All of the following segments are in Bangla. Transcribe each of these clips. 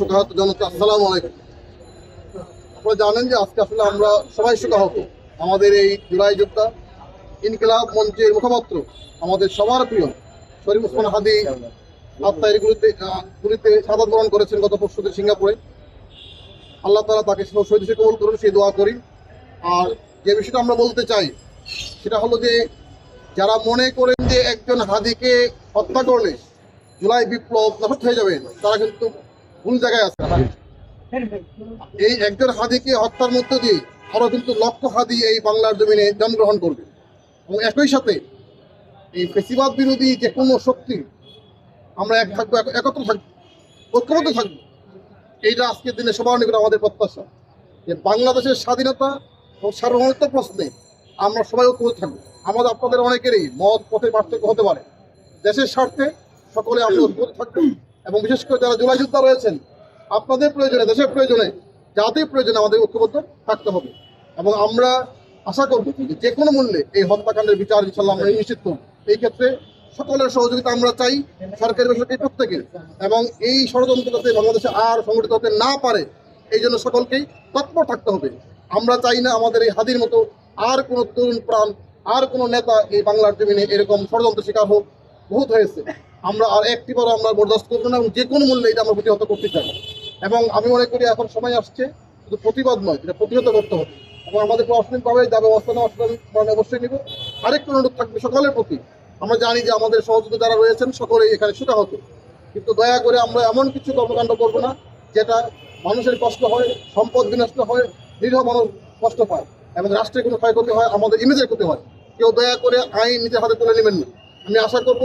শোকাহত জনতা, আসসালামু আলাইকুম। আপনারা জানেন যে আজকে আসলে আমরা সবাই শোকাহত। আমাদের এই জুলাই যোদ্ধা ইনকিলাব মঞ্চের মুখপাত্র, আমাদের সবার প্রিয় শরীফ ওসমান হাদি আত্মায়ের গুলিতে শাহাদাত বরণ করেছেন গত পরশুদিন সিঙ্গাপুরে। আল্লাহ তাআলা তাকে শহীদ হিসেবে কবুল করুন, সেই দোয়া করি। আর যে বিষয়টা আমরা বলতে চাই সেটা হলো যে যারা মনে করেন যে একজন হাদিকে হত্যা করলে জুলাই বিপ্লব নষ্ট হয়ে যাবে, তারা কিন্তু ভুল জায়গায় আছে। এই একজন হাদিকে হত্যার মধ্য দিয়ে আরো কিন্তু লক্ষ হাদি এই বাংলার জমিনে জন্মগ্রহণ করবে এবং একই সাথে এই ফেসিবাদ বিরোধী যে কোনো শক্তি আমরা এক থাকবো, একত্র থাকবো, ঐক্যবদ্ধ থাকবো। এইটা আজকের দিনে সবার নিকট আমাদের প্রত্যাশা যে বাংলাদেশের স্বাধীনতা ও সার্বভৌমত্ব প্রশ্নে আমরা সবাই ঐক্যবদ্ধ থাকবো। আমাদের আপনাদের অনেকেরই মত পথে পার্থক্য হতে পারে, দেশের স্বার্থে সকলে আমরা ঐক্যবদ্ধ থাকবো। এবং বিশেষ করে যারা জুলাই যোদ্ধা রয়েছেন, আপনাদের প্রয়োজনে, দেশের প্রয়োজনে, জাতির প্রয়োজনে আমাদের ঐক্যবদ্ধ থাকতে হবে। এবং আমরা আশা করব যে কোনো মূল্যে এই হত্যাকাণ্ডের বিচার ইনশাআল্লাহ আমরা নিশ্চিত করব। এই ক্ষেত্রে সকলের সহযোগিতা আমরা চাই, সরকারি বেসরকারি প্রত্যেকের। এবং এই ষড়যন্ত্র যাতে বাংলাদেশে আর সংগঠিত হতে না পারে এই জন্য সকলকেই তৎপর থাকতে হবে। আমরা চাই না আমাদের এই হাদির মতো আর কোনো তরুণ প্রাণ, আর কোনো নেতা এই বাংলার জমিনে এরকম ষড়যন্ত্র শিকার হোক। বহুত হয়েছে, আমরা আর একটিবারও আমরা বরদাস্ত করবো না এবং যে কোনো মূল্যে এটা আমরা প্রতিহত করতে চাই। এবং আমি মনে করি এখন সময় আসছে শুধু প্রতিবাদ নয়, এটা প্রতিহত করতে হবে। এবং আমাদের প্রশাসনিকভাবে যা ব্যবস্থা নেওয়া সেটা অবশ্যই নিব। আরেকটু অনুরোধ থাকবে সকলের প্রতি, আমরা জানি যে আমাদের সহযোগী যারা রয়েছেন সকলেই এখানে শোকাহত, কিন্তু দয়া করে আমরা এমন কিছু কর্মকাণ্ড করবো না যেটা মানুষের কষ্ট হয়, সম্পদ বিনষ্ট হয়, নিরীহ মানুষ কষ্ট পায় এবং রাষ্ট্রের কোনো ক্ষয়ক্ষতি হয়, আমাদের ইমেজের ক্ষতি হয়। কেউ দয়া করে আইন নিজের হাতে তুলে নেবেন না। আমি আশা করব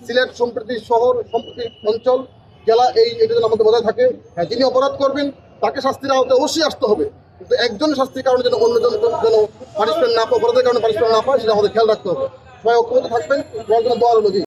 সিলেট সম্প্রতি শহর, সম্প্রতি অঞ্চল, জেলা এটা যেন আমাদের বজায় থাকে। যিনি অপরাধ করবেন তাকে শাস্তির আওতায় অবশ্যই আসতে হবে, কিন্তু একজন শাস্তির কারণে যেন অন্যজন যেন পানিশমেন্ট না পায়, অপরাধের কারণে পানিশমেন্ট না পায়, সেটা আমাদের খেয়াল রাখতে হবে। সবাই ঐক্যবদ্ধ থাকবেন, দোয়া রইল।